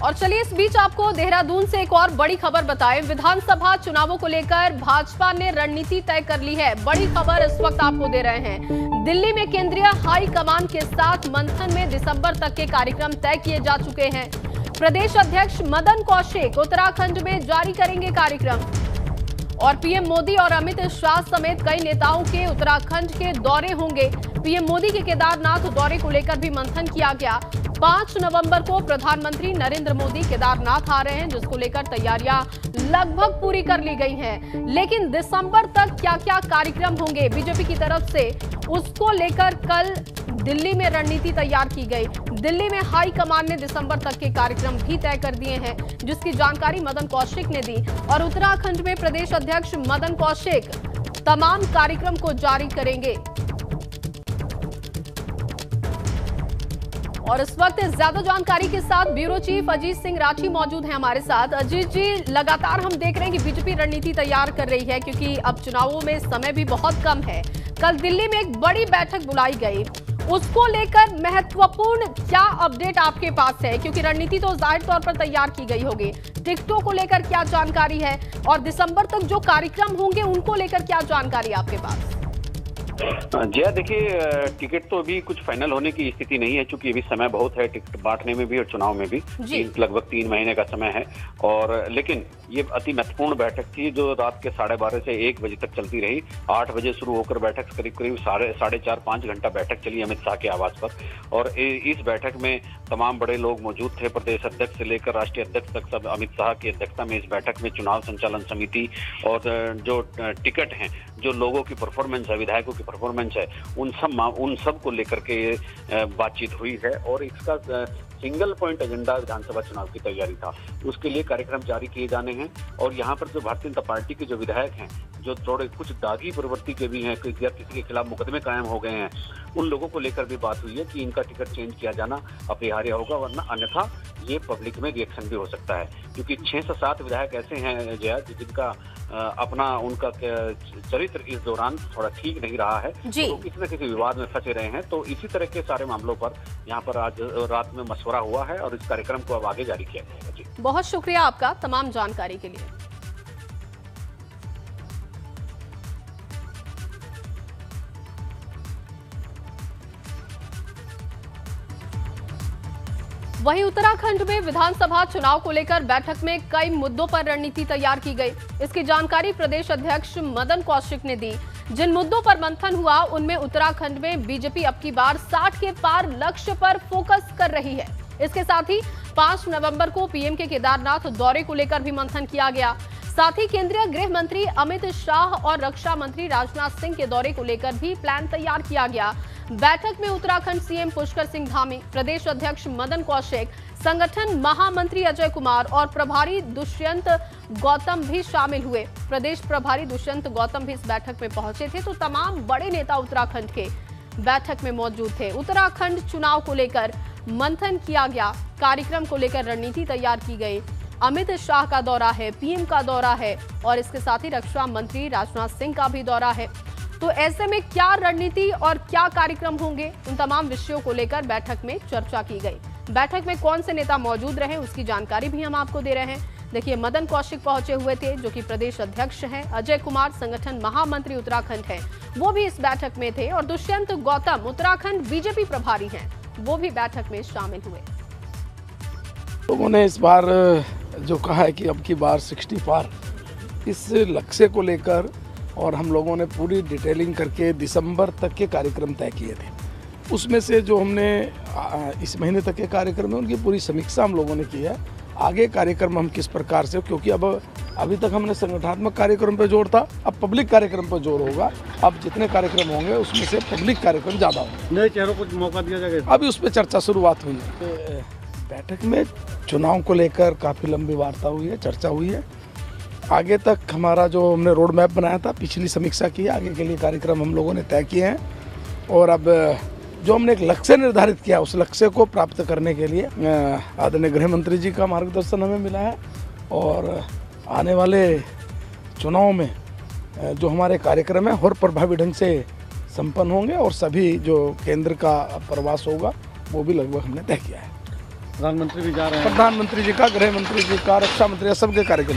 और चलिए इस बीच आपको देहरादून से एक और बड़ी खबर बताएं। विधानसभा चुनावों को लेकर भाजपा ने रणनीति तय कर ली है। बड़ी खबर इस वक्त आपको दे रहे हैं। दिल्ली में केंद्रीय हाई कमान के साथ मंथन में दिसंबर तक के कार्यक्रम तय किए जा चुके हैं। प्रदेश अध्यक्ष मदन कौशिक उत्तराखंड में जारी करेंगे कार्यक्रम और पीएम मोदी और अमित शाह समेत कई नेताओं के उत्तराखंड के दौरे होंगे। पीएम मोदी के केदारनाथ दौरे को लेकर भी मंथन किया गया। 5 नवंबर को प्रधानमंत्री नरेंद्र मोदी केदारनाथ आ रहे हैं, जिसको लेकर तैयारियां लगभग पूरी कर ली गई हैं। लेकिन दिसंबर तक क्या क्या कार्यक्रम होंगे बीजेपी की तरफ से, उसको लेकर कल दिल्ली में रणनीति तैयार की गई। दिल्ली में हाई कमान ने दिसंबर तक के कार्यक्रम भी तय कर दिए हैं, जिसकी जानकारी मदन कौशिक ने दी। और उत्तराखंड में प्रदेश अध्यक्ष मदन कौशिक तमाम कार्यक्रम को जारी करेंगे। और इस वक्त ज्यादा जानकारी के साथ ब्यूरो चीफ अजीत सिंह राठी मौजूद हैं हमारे साथ। अजीत जी, लगातार हम देख रहे हैं कि बीजेपी रणनीति तैयार कर रही है, क्योंकि अब चुनावों में समय भी बहुत कम है। कल दिल्ली में एक बड़ी बैठक बुलाई गई, उसको लेकर महत्वपूर्ण क्या अपडेट आपके पास है? क्योंकि रणनीति तो जाहिर तौर पर तैयार की गई होगी, टिकटों को लेकर क्या जानकारी है और दिसंबर तक जो कार्यक्रम होंगे उनको लेकर क्या जानकारी आपके पास? जया, देखिए, टिकट तो अभी कुछ फाइनल होने की स्थिति नहीं है, क्योंकि अभी समय बहुत है टिकट बांटने में भी और चुनाव में भी। लगभग 3 महीने का समय है। और लेकिन ये अति महत्वपूर्ण बैठक थी, जो रात के 12:30 से 1 बजे तक चलती रही। 8 बजे शुरू होकर बैठक करीब 4.5 घंटा बैठक चली अमित शाह के आवास पर। और इस बैठक में तमाम बड़े लोग मौजूद थे, प्रदेश अध्यक्ष से लेकर राष्ट्रीय अध्यक्ष तक सब अमित शाह की अध्यक्षता में इस बैठक में चुनाव संचालन समिति और जो टिकट हैं, जो लोगों की परफॉर्मेंस है, विधायकों की परफॉर्मेंस है, उन सब को लेकर के बातचीत हुई है। और इसका सिंगल पॉइंट एजेंडा विधानसभा चुनाव की तैयारी था, उसके लिए कार्यक्रम जारी किए जाने हैं। और यहाँ पर जो भारतीय जनता पार्टी के जो विधायक हैं, जो थोड़े कुछ दागी प्रवृत्ति के भी हैं, किसी के खिलाफ मुकदमे कायम हो गए हैं, उन लोगों को लेकर भी बात हुई है कि इनका टिकट चेंज किया जाना अपरिहार्य होगा, वरना अन्यथा ये पब्लिक में रिएक्शन भी हो सकता है। क्योंकि 6 से 7 विधायक ऐसे हैं जया, जिनका अपना उनका चरित्र इस दौरान थोड़ा ठीक नहीं रहा है, तो किसी न किसी विवाद में फंसे रहे हैं। तो इसी तरह के सारे मामलों पर यहाँ पर आज रात में मशवरा हुआ है और इस कार्यक्रम को अब आगे जारी किया जाएगा। जी, बहुत शुक्रिया आपका तमाम जानकारी के लिए। वहीं उत्तराखंड में विधानसभा चुनाव को लेकर बैठक में कई मुद्दों पर रणनीति तैयार की गई। इसकी जानकारी प्रदेश अध्यक्ष मदन कौशिक ने दी। जिन मुद्दों पर मंथन हुआ, उनमें उत्तराखंड में बीजेपी अब की बार 60 के पार लक्ष्य पर फोकस कर रही है। इसके साथ ही 5 नवंबर को पीएम के केदारनाथ दौरे को लेकर भी मंथन किया गया। साथ ही केंद्रीय गृह मंत्री अमित शाह और रक्षा मंत्री राजनाथ सिंह के दौरे को लेकर भी प्लान तैयार किया गया। बैठक में उत्तराखंड सीएम पुष्कर सिंह धामी, प्रदेश अध्यक्ष मदन कौशिक, संगठन महामंत्री अजय कुमार और प्रभारी दुष्यंत गौतम भी शामिल हुए। प्रदेश प्रभारी दुष्यंत गौतम भी इस बैठक में पहुंचे थे। तो तमाम बड़े नेता उत्तराखंड के बैठक में मौजूद थे। उत्तराखंड चुनाव को लेकर मंथन किया गया, कार्यक्रम को लेकर रणनीति तैयार की गई। अमित शाह का दौरा है, पीएम का दौरा है और इसके साथ ही रक्षा मंत्री राजनाथ सिंह का भी दौरा है। तो ऐसे में क्या रणनीति और क्या कार्यक्रम होंगे, उन तमाम विषयों को लेकर बैठक में चर्चा की गई। बैठक में कौन से नेता मौजूद रहे, उसकी जानकारी भी हम आपको दे रहे हैं। देखिए, मदन कौशिक पहुंचे हुए थे, जो कि प्रदेश अध्यक्ष हैं। अजय कुमार संगठन महामंत्री उत्तराखंड है, वो भी इस बैठक में थे। और दुष्यंत गौतम उत्तराखंड बीजेपी प्रभारी हैं, वो भी बैठक में शामिल हुए। लोगों ने इस बार जो कहा है कि अब की बार 60 पार, इस लक्ष्य को लेकर और हम लोगों ने पूरी डिटेलिंग करके दिसंबर तक के कार्यक्रम तय किए थे। उसमें से जो हमने इस महीने तक के कार्यक्रम है, उनकी पूरी समीक्षा हम लोगों ने की है। आगे कार्यक्रम हम किस प्रकार से, क्योंकि अब अभी तक हमने संगठनात्मक कार्यक्रम पर जोर था, अब पब्लिक कार्यक्रम पर जोर होगा। अब जितने कार्यक्रम होंगे उसमें से पब्लिक कार्यक्रम ज़्यादा होंगे। नए चेहरों को मौका दिया जाएगा। अभी उस पर चर्चा शुरुआत हुई है। बैठक में चुनाव को लेकर काफ़ी लंबी वार्ता हुई है, चर्चा हुई है। आगे तक हमारा जो हमने रोड मैप बनाया था, पिछली समीक्षा की, आगे के लिए कार्यक्रम हम लोगों ने तय किए हैं। और अब जो हमने एक लक्ष्य निर्धारित किया, उस लक्ष्य को प्राप्त करने के लिए आदरणीय गृह मंत्री जी का मार्गदर्शन हमें मिला है। और आने वाले चुनाव में जो हमारे कार्यक्रम है और प्रभावी ढंग से संपन्न होंगे। और सभी जो केंद्र का प्रवास होगा, वो भी लगभग हमने तय किया है। प्रधानमंत्री भी जा रहे हैं। प्रधानमंत्री जी का, गृह मंत्री जी का, रक्षा मंत्री का, सबके कार्यक्रम